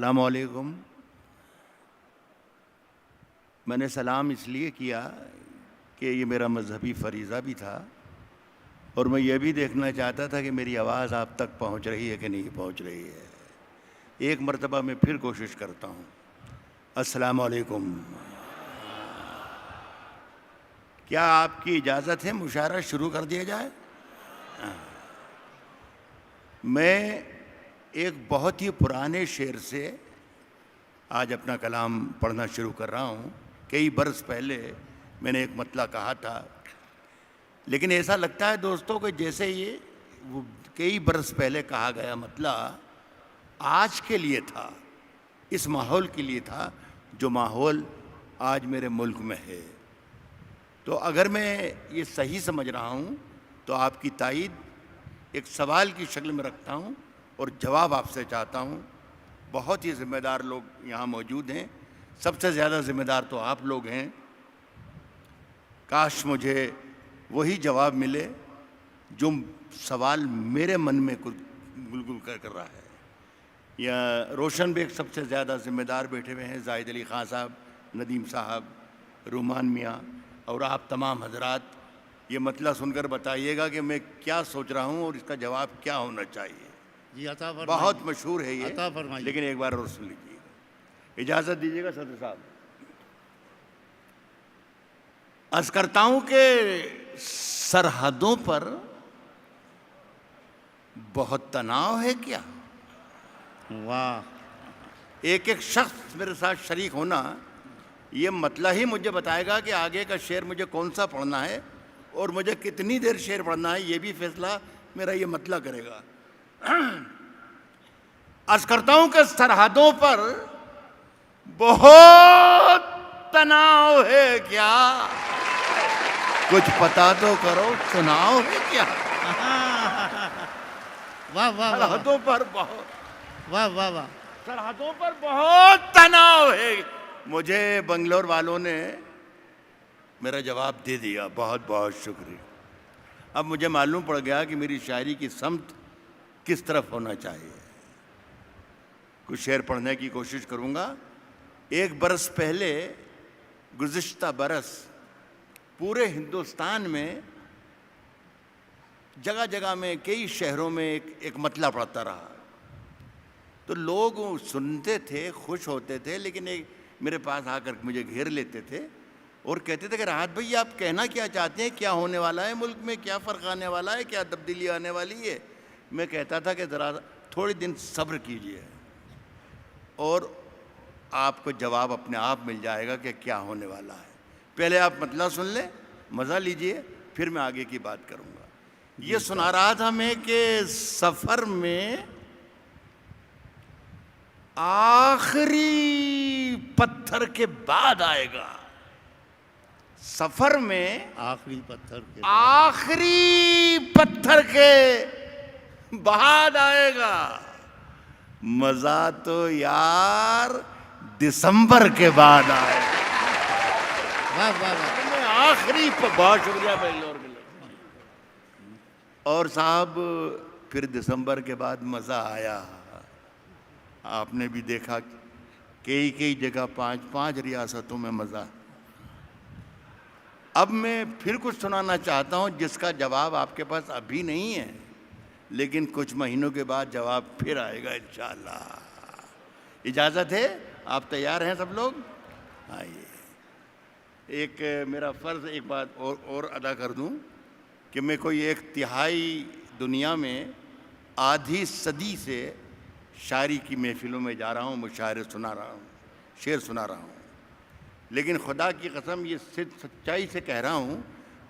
السلام علیکم. میں نے سلام اس لیے کیا کہ یہ میرا مذہبی فریضہ بھی تھا اور میں یہ بھی دیکھنا چاہتا تھا کہ میری آواز آپ تک پہنچ رہی ہے کہ نہیں پہنچ رہی ہے. ایک مرتبہ میں پھر کوشش کرتا ہوں. السلام علیکم. کیا آپ کی اجازت ہے مشاعرہ شروع کر دیا جائے؟ میں ایک بہت ہی پرانے شعر سے آج اپنا کلام پڑھنا شروع کر رہا ہوں. کئی برس پہلے میں نے ایک مطلع کہا تھا، لیکن ایسا لگتا ہے دوستوں کہ جیسے یہ وہ کئی برس پہلے کہا گیا مطلع آج کے لیے تھا، اس ماحول کے لیے تھا جو ماحول آج میرے ملک میں ہے. تو اگر میں یہ صحیح سمجھ رہا ہوں تو آپ کی تائید ایک سوال کی شکل میں رکھتا ہوں اور جواب آپ سے چاہتا ہوں. بہت ہی ذمہ دار لوگ یہاں موجود ہیں، سب سے زیادہ ذمہ دار تو آپ لوگ ہیں. کاش مجھے وہی جواب ملے جو سوال میرے من میں گلگل کر رہا ہے. یا روشن بیگ سب سے زیادہ ذمہ دار بیٹھے ہوئے ہیں، زاہد علی خان صاحب، ندیم صاحب، رومان میاں اور آپ تمام حضرات. یہ مطلع سن کر بتائیے گا کہ میں کیا سوچ رہا ہوں اور اس کا جواب کیا ہونا چاہیے. جی عطا فرمائیے. بہت مشہور ہے یہ، عطا فرمائیے. لیکن ایک بار اور سن لیجیے گا. اجازت دیجیے گا صدر صاحب. عرض کرتا ہوں کہ سرحدوں پر بہت تناؤ ہے کیا؟ واہ. ایک ایک شخص میرے ساتھ شریک ہونا یہ مطلع ہی مجھے بتائے گا کہ آگے کا شعر مجھے کون سا پڑھنا ہے اور مجھے کتنی دیر شعر پڑھنا ہے. یہ بھی فیصلہ میرا یہ مطلع کرے گا. عرض کرتا ہوں کہ سرحدوں پر بہت تناؤ ہے کیا؟ کچھ پتا تو کرو، چناؤ ہے کیا؟ واہ واہ واہ سرحدوں پر بہت واہ واہ واہ. سرحدوں پر بہت تناؤ ہے. مجھے بنگلور والوں نے میرا جواب دے دیا. بہت بہت شکریہ. اب مجھے معلوم پڑ گیا کہ میری شاعری کی سمت کس طرف ہونا چاہیے. کچھ شعر پڑھنے کی کوشش کروں گا. ایک برس پہلے، گزشتہ برس، پورے ہندوستان میں جگہ جگہ میں کئی شہروں میں ایک مطلع پڑھتا رہا. تو لوگ سنتے تھے، خوش ہوتے تھے، لیکن میرے پاس آ کر مجھے گھیر لیتے تھے اور کہتے تھے کہ راحت بھائی آپ کہنا کیا چاہتے ہیں؟ کیا ہونے والا ہے ملک میں؟ کیا فرق آنے والا ہے؟ کیا تبدیلی آنے والی ہے؟ میں کہتا تھا کہ ذرا تھوڑے دن صبر کیجئے اور آپ کو جواب اپنے آپ مل جائے گا کہ کیا ہونے والا ہے. پہلے آپ مطلع سن لیں، مزہ لیجئے، پھر میں آگے کی بات کروں گا. یہ سنا رہا تھا میں کہ سفر میں آخری پتھر کے بعد آئے گا. سفر میں آخری پتھر کے آخری پتھر کے بعد آئے گا. مزہ تو یار دسمبر کے بعد آئے گا. واہ واہ واہ. آخری بہت شکریہ بنگلور کے لوگ. اور صاحب پھر دسمبر کے بعد مزہ آیا. آپ نے بھی دیکھا کئی جگہ 5 ریاستوں میں مزہ. اب میں پھر کچھ سنانا چاہتا ہوں جس کا جواب آپ کے پاس ابھی نہیں ہے، لیکن کچھ مہینوں کے بعد جواب پھر آئے گا انشاءاللہ. اجازت ہے؟ آپ تیار ہیں سب لوگ؟ آئیے. ایک میرا فرض ایک بات اور ادا کر دوں کہ میں کوئی ایک تہائی دنیا میں آدھی صدی سے شاعری کی محفلوں میں جا رہا ہوں، مشاعرے سنا رہا ہوں، شعر سنا رہا ہوں. لیکن خدا کی قسم یہ سچائی سے کہہ رہا ہوں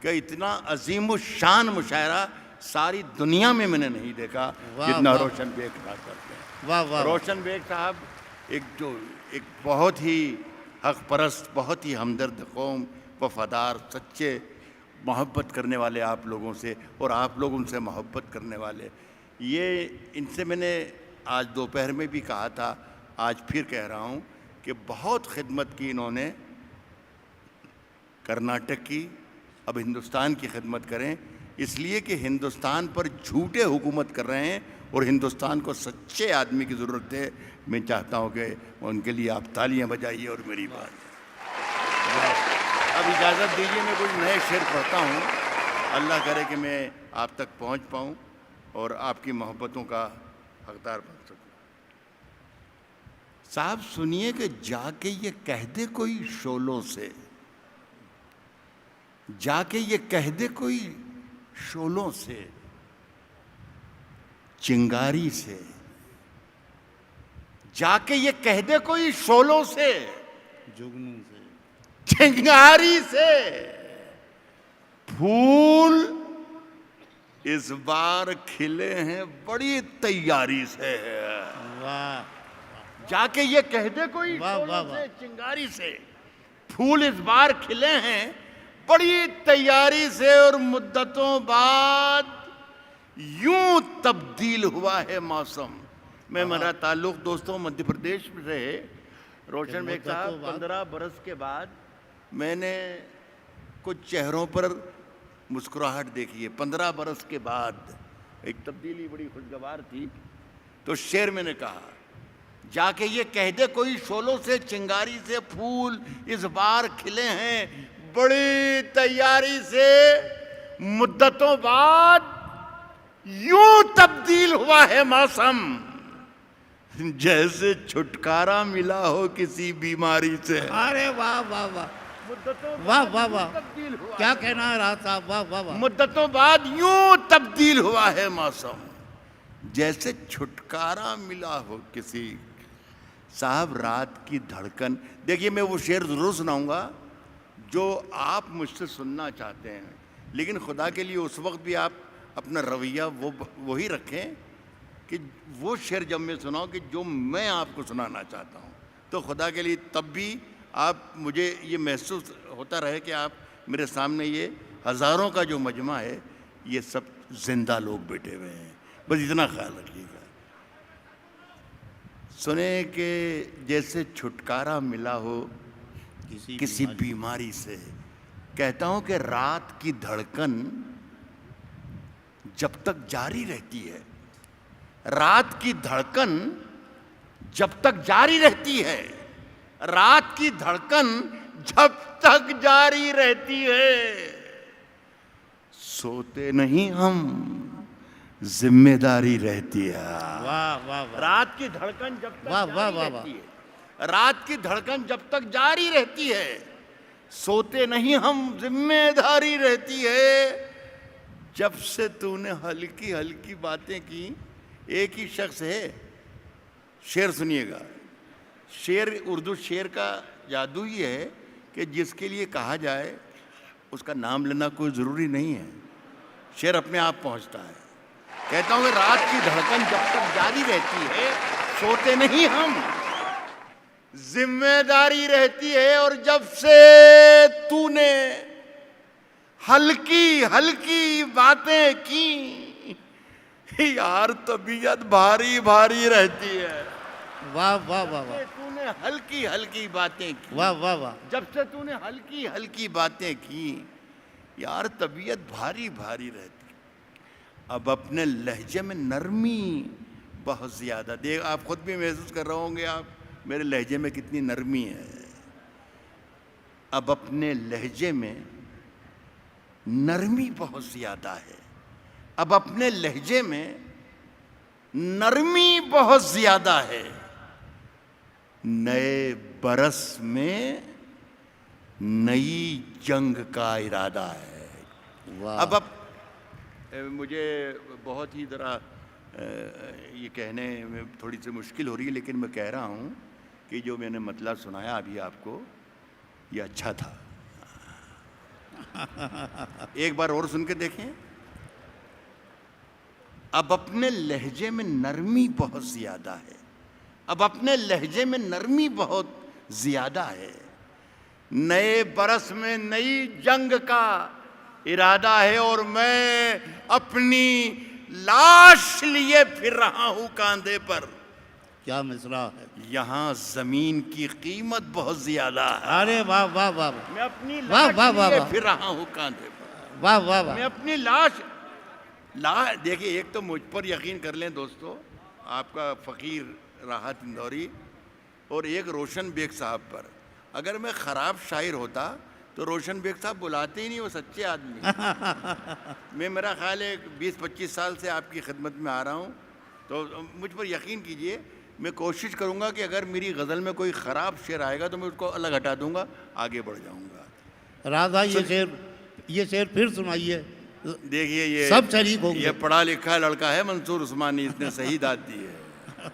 کہ اتنا عظیم الشان مشاعرہ ساری دنیا میں نے نہیں دیکھا جتنا روشن بیگ صاحب کرتے ہیں. واہ واہ. روشن بیگ صاحب ایک بہت ہی حق پرست، بہت ہی ہمدرد قوم، وفادار، سچے، محبت کرنے والے آپ لوگوں سے، اور آپ لوگ ان سے محبت کرنے والے. یہ ان سے میں نے آج دوپہر میں بھی کہا تھا، آج پھر کہہ رہا ہوں کہ بہت خدمت کی انہوں نے کرناٹک کی. اب ہندوستان کی خدمت کریں، اس لیے کہ ہندوستان پر جھوٹے حکومت کر رہے ہیں اور ہندوستان کو سچے آدمی کی ضرورت ہے. میں چاہتا ہوں کہ ان کے لیے آپ تالیاں بجائیے اور میری بات. اب اجازت دیجیے میں کچھ نئے شعر پڑھتا ہوں. اللہ کرے کہ میں آپ تک پہنچ پاؤں اور آپ کی محبتوں کا حقدار بن سکوں. صاحب سنیے کہ جا کے یہ کہہ دے کوئی شعلوں سے, جا کے یہ کہہ دے کوئی شعلوں سے, چنگاری سے, جا کے یہ کہہ دے کوئی شعلوں سے, جگنوں سے, چنگاری سے, پھول اس بار کھلے ہیں بڑی تیاری سے. واہ جا کے یہ کہہ دے کوئی واہ شعلوں واہ سے, واہ. چنگاری سے, پھول اس بار کھلے ہیں بڑی تیاری سے, اور مدتوں بعد یوں تبدیل ہوا ہے موسم. میرا تعلق دوستوں مدھیہ پردیش سے ہے. روشن بیگ صاحب 15 برس کے بعد میں نے کچھ چہروں پر مسکراہٹ دیکھی ہے. 15 برس کے بعد ایک تبدیلی بڑی خوشگوار تھی. تو شعر میں نے کہا, جا کے یہ کہہ دے کوئی شعلوں سے, چنگاری سے, پھول اس بار کھلے ہیں بڑی تیاری سے, مدتوں بعد یوں تبدیل ہوا ہے موسم, جیسے چھٹکارا ملا ہو کسی بیماری سے. ارے واہ واہ واہ مدتوں واہ واہ واہ, تبدیل ہوا کیا کہنا ہے راز صاحب, واہ واہ واہ. مدتوں بعد یوں تبدیل ہوا ہے موسم, جیسے چھٹکارا ملا ہو کسی. صاحب رات کی دھڑکن, دیکھیے میں وہ شعر ضرور سناؤں گا جو آپ مجھ سے سننا چاہتے ہیں, لیکن خدا کے لیے اس وقت بھی آپ اپنا رویہ وہی رکھیں کہ وہ شعر جب میں سناؤں کہ جو میں آپ کو سنانا چاہتا ہوں, تو خدا کے لیے تب بھی آپ مجھے یہ محسوس ہوتا رہے کہ آپ میرے سامنے یہ ہزاروں کا جو مجمع ہے یہ سب زندہ لوگ بیٹھے ہوئے ہیں. بس اتنا خیال رکھیے گا. سنیں کہ جیسے چھٹکارا ملا ہو کسی بیماری سے, کہتا ہوں کہ رات کی دھڑکن جب تک جاری رہتی ہے, رات کی دھڑکن جب تک جاری رہتی ہے, رات کی دھڑکن جب تک جاری رہتی ہے, سوتے نہیں ہم ذمہ داری رہتی ہے. واہ واہ واہ, رات کی دھڑکن جب تک واہ واہ جاری واہ رہتی ہے, رات کی دھڑکن جب تک جاری رہتی ہے, سوتے نہیں ہم ذمہ داری رہتی ہے. جب سے تو نے ہلکی ہلکی باتیں کی. ایک ہی شخص ہے, شعر سنیے گا. شعر, اردو شعر کا جادو ہی ہے کہ جس کے لیے کہا جائے اس کا نام لینا کوئی ضروری نہیں ہے, شعر اپنے آپ پہنچتا ہے. کہتا ہوں کہ رات کی دھڑکن جب تک جاری رہتی ہے, سوتے نہیں ہم ذمہ داری رہتی ہے. اور جب سے تو نے ہلکی ہلکی باتیں کی یار طبیعت بھاری بھاری رہتی ہے. واہ واہ واہ واہ, تو نے ہلکی ہلکی باتیں کی, واہ واہ واہ, جب سے تو نے ہلکی ہلکی باتیں کی یار طبیعت بھاری بھاری رہتی. اب اپنے لہجے میں نرمی بہت زیادہ, دیکھ آپ خود بھی محسوس کر رہے ہوں گے آپ میرے لہجے میں کتنی نرمی ہے. اب اپنے لہجے میں نرمی بہت زیادہ ہے, اب اپنے لہجے میں نرمی بہت زیادہ ہے. نئے برس میں نئی جنگ کا ارادہ ہے. واہ. اب مجھے بہت ہی ذرا یہ کہنے میں تھوڑی سی مشکل ہو رہی ہے, لیکن میں کہہ رہا ہوں کہ جو میں نے مطلب سنایا ابھی آپ کو یہ اچھا تھا. ایک بار اور سن کے دیکھیں. اب اپنے لہجے میں نرمی بہت زیادہ ہے, اب اپنے لہجے میں نرمی بہت زیادہ ہے. نئے برس میں نئی جنگ کا ارادہ ہے, اور میں اپنی لاش لیے پھر رہا ہوں کاندھے پر. کیا مصرع ہے. یہاں زمین کی قیمت بہت زیادہ ہے. ارے واہ واہ واہ, میں اپنی واہ لاش واہ واہ لیے واہ. پھر رہا ہوں کاندھے پر. واہ واہ واہ, میں اپنی لاش دیکھیے، ایک تو مجھ پر یقین کر لیں دوستو، آپ کا فقیر راحت اندوری، اور ایک روشن بیگ صاحب پر. اگر میں خراب شاعر ہوتا تو روشن بیگ صاحب بلاتے ہی نہیں، وہ سچے آدمی. میں میرا خیال ہے 20-25 سال سے آپ کی خدمت میں آ رہا ہوں، تو مجھ پر یقین کیجئے، میں کوشش کروں گا کہ اگر میری غزل میں کوئی خراب شعر آئے گا تو میں اس کو الگ ہٹا دوں گا، آگے بڑھ جاؤں گا. راضا یہ شعر پھر سنائیے. دیکھیے، یہ سب شریک ہوں گے. یہ پڑھا لکھا لڑکا ہے منصور عثمانی، اس نے صحیح داد دی ہے.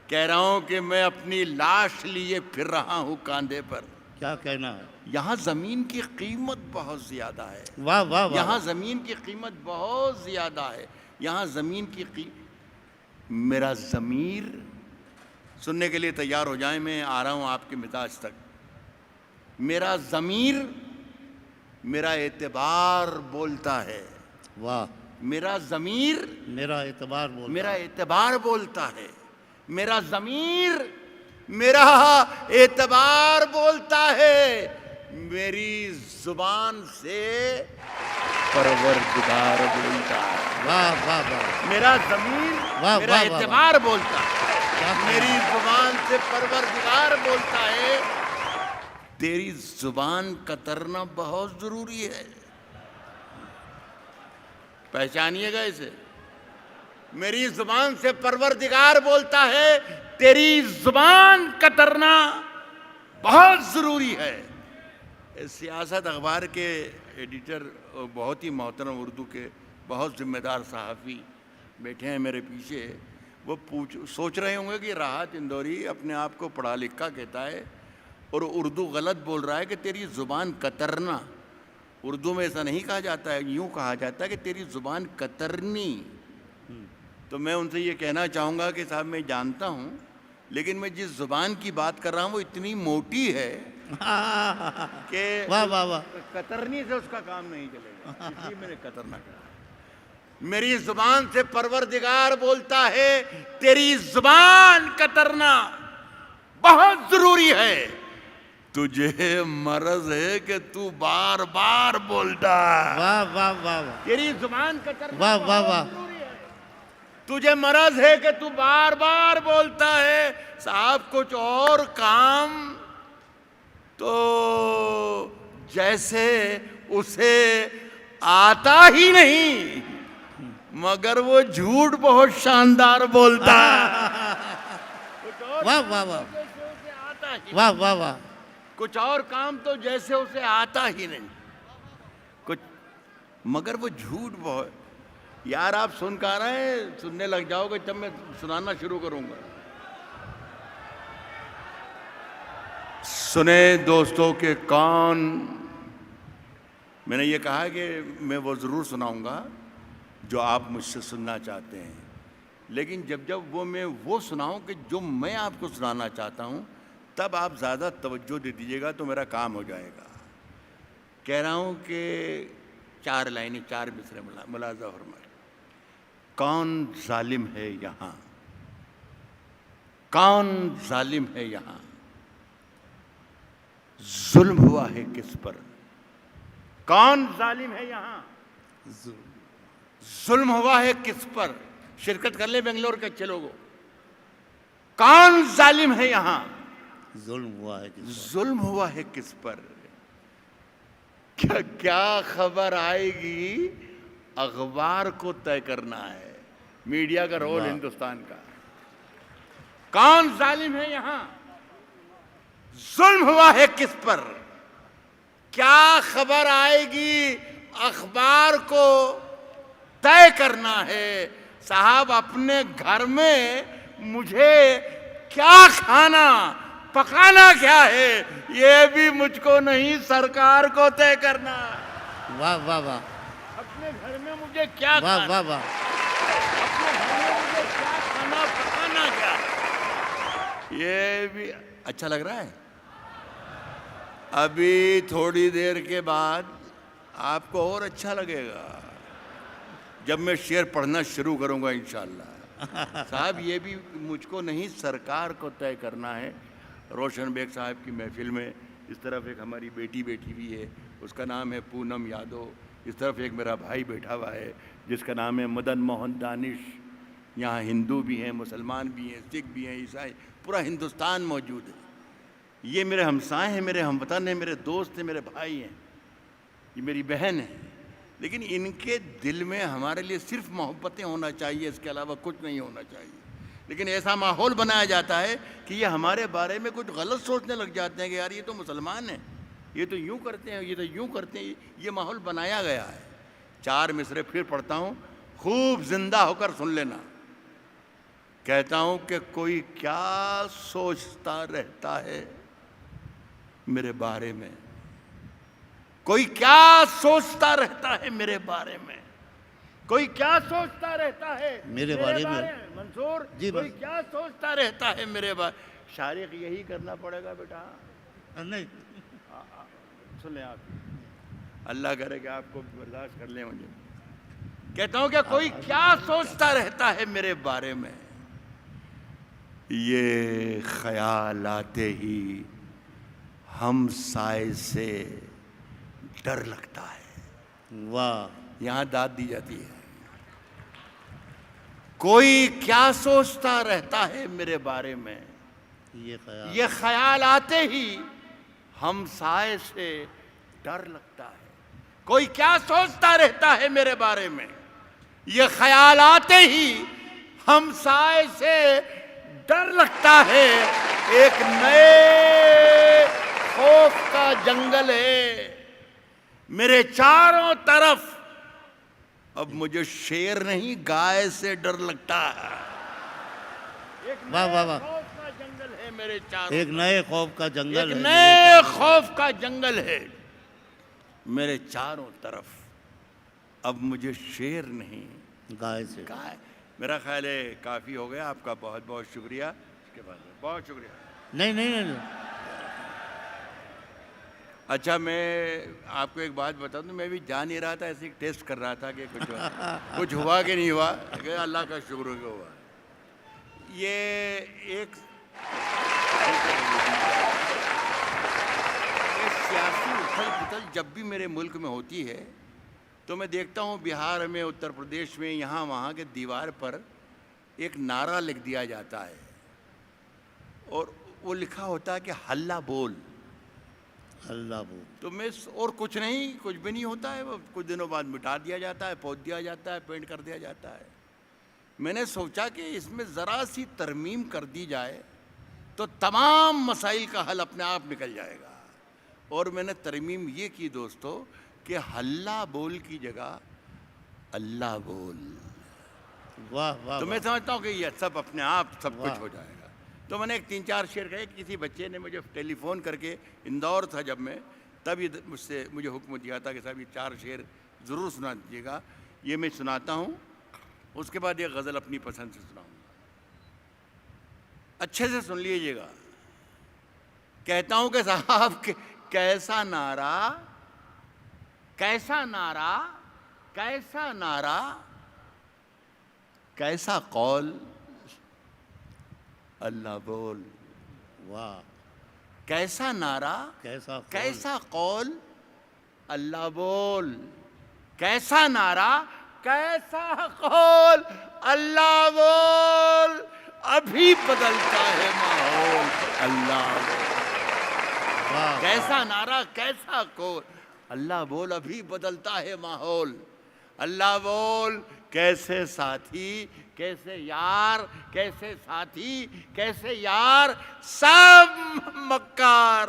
کہہ رہا ہوں کہ میں اپنی لاش لیے پھر رہا ہوں کاندھے پر. کیا کہنا ہے. یہاں زمین کی قیمت بہت زیادہ ہے. واہ واہ واہ. یہاں زمین کی قیمت بہت زیادہ ہے. یہاں زمین کی میرا ضمیر، سننے کے لیے تیار ہو جائیں، میں آ رہا ہوں آپ کے مزاج تک. میرا ضمیر، میرا اعتبار بولتا ہے. واہ. میرا ضمیر، میرا اعتبار بولتا میرا اعتبار بولتا ہے. میرا ضمیر، میرا اعتبار بولتا ہے. میری زبان سے پروردگار بولتا ہے. واہ واہ واہ. میرا ضمیر، واہ میرا واہ واہ. اعتبار بولتا ہے. کیا کہنا میری ہے. زبان سے پروردگار بولتا ہے. تیری زبان کترنا بہت ضروری ہے. پہچانیے گا اسے. میری زبان سے پروردگار بولتا ہے، تیری زبان کترنا بہت ضروری ہے. سیاست اخبار کے ایڈیٹر، بہت ہی محترم اردو کے بہت ذمہ دار صحافی بیٹھے ہیں میرے پیچھے. وہ سوچ رہے ہوں گے کہ راحت اندوری اپنے آپ کو پڑھا لکھا کہتا ہے اور اردو غلط بول رہا ہے کہ تیری زبان کترنا. اردو میں ایسا نہیں کہا جاتا ہے، یوں کہا جاتا ہے کہ تیری زبان کترنی. تو میں ان سے یہ کہنا چاہوں گا کہ صاحب، میں جانتا ہوں، لیکن میں جس زبان کی بات کر رہا ہوں وہ اتنی موٹی ہے کہ واہ واہ واہ. کترنی سے اس کا کام نہیں چلے گا، اس لیے میں نے کترنا کہا. میری زبان سے پروردگار بولتا ہے، تیری زبان کترنا بہت ضروری ہے. تجھے مرض ہے کہ تو بار بار بولتا ہے. واہ واہ واہ واہ. تیری زبان کترنا واہ واہ بہت واہ. ضروری ہے. تجھے مرض ہے کہ تو بار بار بولتا ہے. صاحب، کچھ اور کام تو جیسے اسے آتا ہی نہیں، مگر وہ جھوٹ بہت شاندار بولتا ہے. واہ واہ واہ. جیسے اسے آتا ہی، واہ واہ واہ. کچھ اور کام تو جیسے اسے آتا ہی نہیں، کچھ، مگر وہ جھوٹ بہت. یار، آپ سن کہا رہے ہیں، سننے لگ جاؤ گے جب میں سنانا شروع کروں گا. سنیں دوستوں کہ کون، میں نے یہ کہا کہ میں وہ ضرور سناؤں گا جو آپ مجھ سے سننا چاہتے ہیں، لیکن جب میں وہ سناؤں کہ جو میں آپ کو سنانا چاہتا ہوں، تب آپ زیادہ توجہ دے دیجیے گا تو میرا کام ہو جائے گا. کہہ رہا ہوں کہ 4 لائنیں، 4 مصرے ملاحظہ فرمائیں. کون ظالم ہے یہاں، کون ظالم ہے یہاں، ظلم ہوا ہے کس پر. کون ظالم ہے یہاں، ظلم ہوا ہے کس پر. شرکت کر لیں بنگلور کے اچھے لوگوں. کون ظالم ہے یہاں، ظلم ہوا ہے کس پر. ظلم ہوا ہے کس پر. کیا خبر آئے گی، اخبار کو طے کرنا ہے. میڈیا کا رول ہندوستان کا. کون ظالم ہے یہاں، ظلم ہوا ہے کس پر. کیا خبر آئے گی، اخبار کو طے کرنا ہے. صاحب، اپنے گھر میں مجھے کیا کھانا پکانا کیا ہے، یہ بھی مجھ کو نہیں، سرکار کو طے کرنا. واہ واہ واہ. اپنے گھر میں مجھے کیا واہ کھانا، واہ واہ. اپنے گھر میں مجھے کیا کھانا پکانا کیا، یہ بھی اچھا لگ رہا ہے. ابھی تھوڑی دیر کے بعد آپ کو اور اچھا لگے گا جب میں شعر پڑھنا شروع کروں گا انشاءاللہ. صاحب، یہ بھی مجھ کو نہیں، سرکار کو طے کرنا ہے. روشن بیگ صاحب کی محفل میں اس طرف ایک ہماری بیٹی بیٹھی ہوئی ہے، اس کا نام ہے پونم یادو. اس طرف ایک میرا بھائی بیٹھا ہوا ہے جس کا نام ہے مدن موہن دانش. یہاں ہندو بھی ہیں، مسلمان بھی ہیں، سکھ بھی ہیں، عیسائی، پورا ہندوستان موجود ہے. یہ میرے ہمسائے ہیں، میرے ہم وطن ہیں، میرے دوست ہیں، میرے بھائی ہیں، یہ میری بہن ہے. لیکن ان کے دل میں ہمارے لیے صرف محبتیں ہونا چاہیے، اس کے علاوہ کچھ نہیں ہونا چاہیے. لیکن ایسا ماحول بنایا جاتا ہے کہ یہ ہمارے بارے میں کچھ غلط سوچنے لگ جاتے ہیں کہ یار یہ تو مسلمان ہیں، یہ تو یوں کرتے ہیں، یہ تو یوں کرتے ہیں. یہ ماحول بنایا گیا ہے. 4 مصرے پھر پڑھتا ہوں، خوب زندہ ہو کر سن لینا. کہتا ہوں کہ کوئی کیا سوچتا رہتا ہے میرے بارے میں، کوئی کیا سوچتا رہتا ہے میرے بارے میں، کوئی کیا سوچتا رہتا ہے میرے بارے میں. منصور جی کوئی بس. کیا سوچتا رہتا ہے میرے بارے. شارق یہی کرنا پڑے گا بیٹا. نہیں سن لیں آپ، اللہ کرے کہ آپ کو برداشت کر لیں. مجھے کہتا ہوں کہ کوئی کیا سوچتا رہتا ہے میرے بارے میں، یہ خیال آتے ہی ہم سائے سے ڈر لگتا ہے. واہ. یہاں داد دی جاتی ہے. کوئی کیا سوچتا رہتا ہے میرے بارے میں، یہ خیال آتے ہی ہم سائے سے ڈر لگتا ہے. کوئی کیا سوچتا رہتا ہے میرے بارے میں، یہ خیال آتے ہی ہم سائے سے ڈر لگتا ہے. ایک نئے خوف کا جنگل ہے میرے چاروں طرف. اب مجھے شیر نہیں گائے سے ڈر لگتا ہے. واہ واہ واہ. خوف کا جنگل ہے میرے چاروں، ایک نئے خوف کا جنگل ایک ہے. نئے خوف کا جنگل ہے میرے چاروں طرف. اب مجھے شیر نہیں گائے سے. گائے. میرا خیال ہے کافی ہو گیا. آپ کا بہت بہت شکریہ. اس کے بعد بہت شکریہ. نہیں نہیں نہیں. اچھا میں آپ کو ایک بات بتا دوں، میں بھی جان نہیں رہا تھا، ایسے ٹیسٹ کر رہا تھا کہ کچھ ہوا کہ نہیں ہوا. کہ اللہ کا شکر ہو کہ ہوا. یہ ایک سیاسی اتھل پتھل جب بھی میرے ملک میں ہوتی ہے تو میں دیکھتا ہوں بہار میں، اتر پردیش میں، یہاں وہاں کے دیوار پر ایک نعرہ لکھ دیا جاتا ہے اور وہ لکھا ہوتا ہے کہ ہلہ بول. اللہ بول. تو میں اور کچھ نہیں، کچھ بھی نہیں ہوتا ہے. وہ کچھ دنوں بعد مٹا دیا جاتا ہے، پوچھ دیا جاتا ہے، پینٹ کر دیا جاتا ہے. میں نے سوچا کہ اس میں ذرا سی ترمیم کر دی جائے تو تمام مسائل کا حل اپنے آپ نکل جائے گا. اور میں نے ترمیم یہ کی دوستو کہ ہلہ بول کی جگہ اللہ بول. واہ واہ. تو میں سمجھتا ہوں کہ یہ سب اپنے آپ سب کچھ واہ. ہو جائے گا. تو میں نے ایک 3-4 شعر کہے. کسی بچے نے مجھے ٹیلی فون کر کے، اندور تھا جب میں، تب یہ مجھے حکم دیا تھا کہ صاحب یہ 4 شعر ضرور سنا دیجیے گا. یہ میں سناتا ہوں، اس کے بعد ایک غزل اپنی پسند سے سناؤں گا. اچھے سے سن لیجیے گا. کہتا ہوں کہ صاحب کیسا نعرہ، کیسا نعرہ، کیسا نعرہ، کیسا قول، اللہ بول. واہ. کیسا نعرہ، کیسا کیسا قول، اللہ بول. کیسا نعرہ، کیسا قول، اللہ بول. ابھی بدلتا ہے ماحول، اللہ بول. کیسا نعرہ، کیسا قول، اللہ بول. ابھی بدلتا ہے ماحول، اللہ بول. کیسے ساتھی، کیسے یار، کیسے ساتھی، کیسے یار، سب مکار،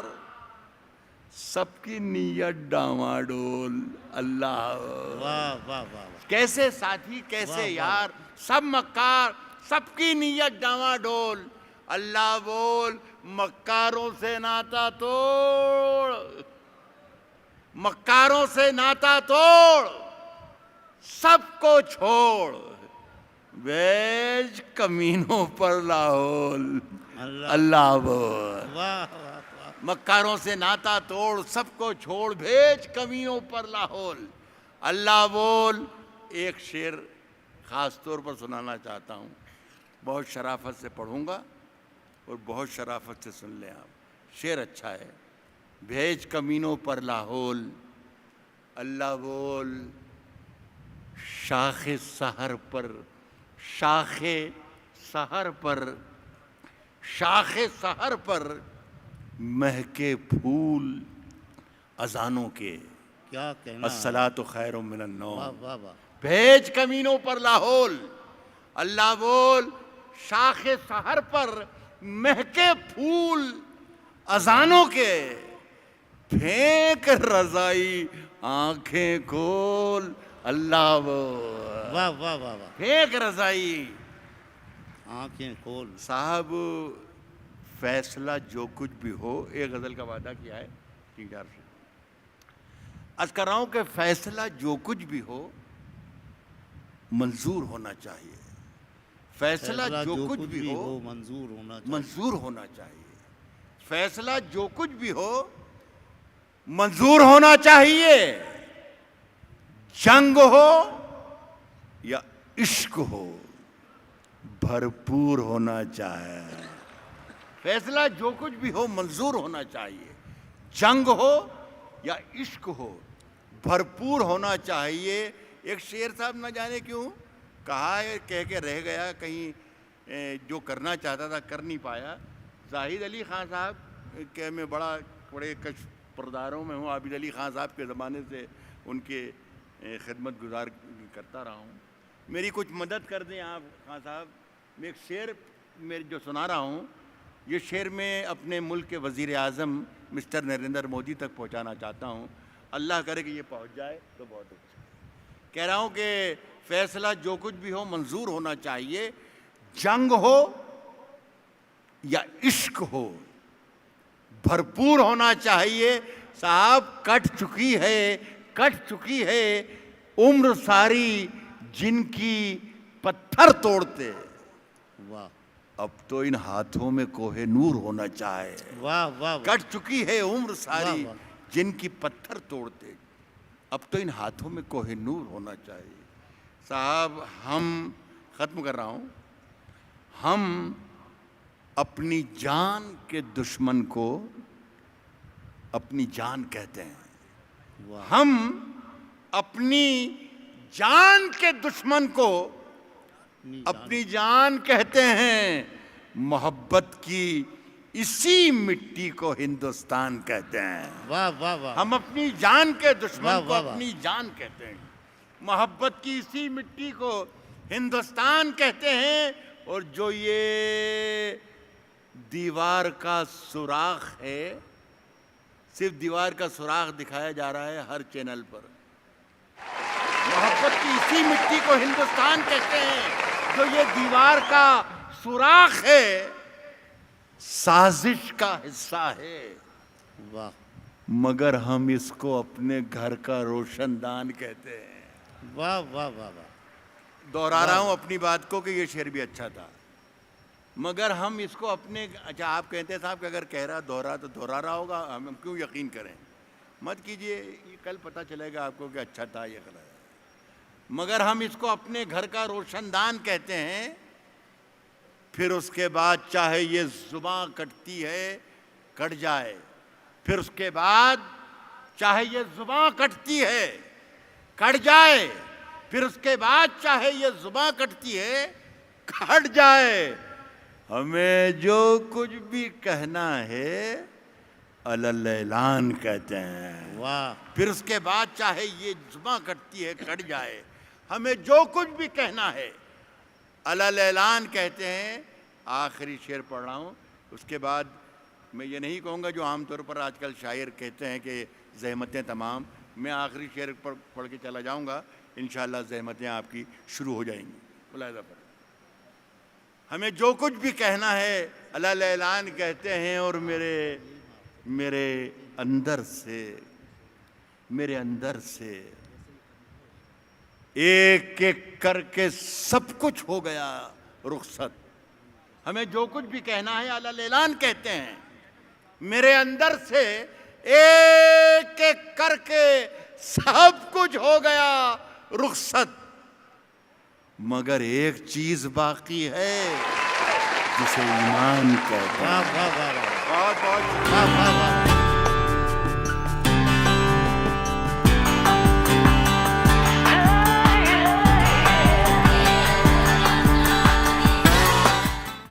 سب کی نیت ڈاواڈول. اللہ واہ واہ واہ. کیسے ساتھی، کیسے یار، سب مکار، سب کی نیت ڈاواڈول. اللہ بول. مکاروں سے ناتا توڑ، مکاروں سے ناتا توڑ، سب کو چھوڑ، بیچ کمینوں پر لاہول. اللہ بول. واہ واہ واہ. مکاروں سے ناتا توڑ، سب کو چھوڑ، بھیج کمینوں پر لاہول. اللہ بول. ایک شعر خاص طور پر سنانا چاہتا ہوں، بہت شرافت سے پڑھوں گا اور بہت شرافت سے سن لیں آپ. شعر اچھا ہے. بھیج کمینوں پر لاہول، اللہ بول شاخ سحر پر، شاخ سحر پر، شاخ سحر پر مہکے پھول اذانوں کے، کیا کہنا. الصلاۃ خیر من واہ النوم. واہ واہ. بھیج کمینوں پر لاہول، اللہ بول شاخ سحر پر مہکے پھول اذانوں کے، پھینک رضائی آنکھیں کھول، اللہ بول واہ واہ واہ واہ. پھینک رضائی آنکھیں کھول. صاحب فیصلہ جو کچھ بھی ہو، ایک غزل کا وعدہ کیا ہے ٹیچر سے، عرض کر رہا ہوں کہ فیصلہ جو کچھ بھی ہو منظور ہونا چاہیے. فیصلہ جو کچھ بھی ہو منظور ہونا چاہیے. منظور ہونا چاہیے. فیصلہ جو کچھ بھی ہو منظور ہونا چاہیے. جنگ ہو یا عشق ہو بھرپور ہونا چاہیے. فیصلہ جو کچھ بھی ہو منظور ہونا چاہیے. جنگ ہو یا عشق ہو بھرپور ہونا چاہیے. ایک شعر صاحب نہ جانے کیوں کہا ہے، کہہ کے رہ گیا، کہیں جو کرنا چاہتا تھا کر نہیں پایا. زاہد علی خان صاحب کہ میں بڑے کش پرداروں میں ہوں، عابد علی خان صاحب کے زمانے سے ان کے خدمت گزار کرتا رہا ہوں. میری کچھ مدد کر دیں آپ خان صاحب. میں ایک شعر جو سنا رہا ہوں، یہ شعر میں اپنے ملک کے وزیر اعظم مسٹر نریندر مودی تک پہنچانا چاہتا ہوں. اللہ کرے کہ یہ پہنچ جائے تو بہت اچھا. کہہ رہا ہوں کہ فیصلہ جو کچھ بھی ہو منظور ہونا چاہیے. جنگ ہو یا عشق ہو بھرپور ہونا چاہیے. صاحب کٹ چکی ہے عمر ساری جن کی پتھر توڑتے، واہ اب تو ان ہاتھوں میں کوہ نور ہونا چاہے. واہ واہ. کٹ چکی ہے عمر ساری واہ. جن کی پتھر توڑتے، اب تو ان ہاتھوں میں کوہ نور ہونا چاہیے. صاحب ہم ختم کر رہا ہوں، ہم اپنی جان کے دشمن کو اپنی جان کہتے ہیں. ہم اپنی جان کے دشمن کو اپنی جان کہتے ہیں. محبت کی اسی مٹی کو ہندوستان کہتے ہیں. واہ واہ واہ. ہم اپنی جان کے دشمن واہ کو واہ واہ. اپنی جان کہتے ہیں. محبت کی اسی مٹی کو ہندوستان کہتے ہیں. اور جو یہ دیوار کا سوراخ ہے، صرف دیوار کا سوراخ دکھایا جا رہا ہے ہر چینل پر. محبت کی اسی مٹی کو ہندوستان کہتے ہیں. جو یہ دیوار کا سوراخ ہے سازش کا حصہ ہے، واہ مگر ہم اس کو اپنے گھر کا روشن دان کہتے ہیں. واہ واہ واہ واہ. دوہرا رہا ہوں اپنی بات کو کہ یہ شعر بھی اچھا تھا، مگر ہم اس کو اپنے، اچھا آپ کہتے صاحب کہ اگر کہہ رہا دوہرا تو دوہرا رہا ہوگا، ہم کیوں یقین کریں. مت کیجئے، یہ کل پتہ چلے گا آپ کو کہ اچھا تھا یہ غلط ہے. مگر ہم اس کو اپنے گھر کا روشن دان کہتے ہیں. پھر اس کے بعد چاہے یہ زباں کٹتی ہے کٹ جائے، پھر اس کے بعد چاہے یہ زباں کٹتی ہے کٹ جائے، پھر اس کے بعد چاہے یہ زباں کٹتی ہے کٹ جائے. ہمیں جو کچھ بھی کہنا ہے اعلان کہتے ہیں. واہ. پھر اس کے بعد چاہے یہ زباں کٹتی ہے کٹ جائے، ہمیں جو کچھ بھی کہنا ہے اعلان کہتے ہیں. آخری شعر پڑھ رہا ہوں، اس کے بعد میں یہ نہیں کہوں گا جو عام طور پر آج کل شاعر کہتے ہیں کہ زحمتیں تمام. میں آخری شعر پڑھ کے چلا جاؤں گا، انشاءاللہ زحمتیں آپ کی شروع ہو جائیں گی. ملاحظہ پر ہمیں جو کچھ بھی کہنا ہے اعلان کہتے ہیں. اور میرے اندر سے ایک ایک کر کے سب کچھ ہو گیا رخصت. ہمیں جو کچھ بھی کہنا ہے اعلان کہتے ہیں. میرے اندر سے ایک ایک کر کے سب کچھ ہو گیا رخصت. مگر ایک چیز باقی ہے جسے ایمان کہتے ہیں. واہ واہ واہ.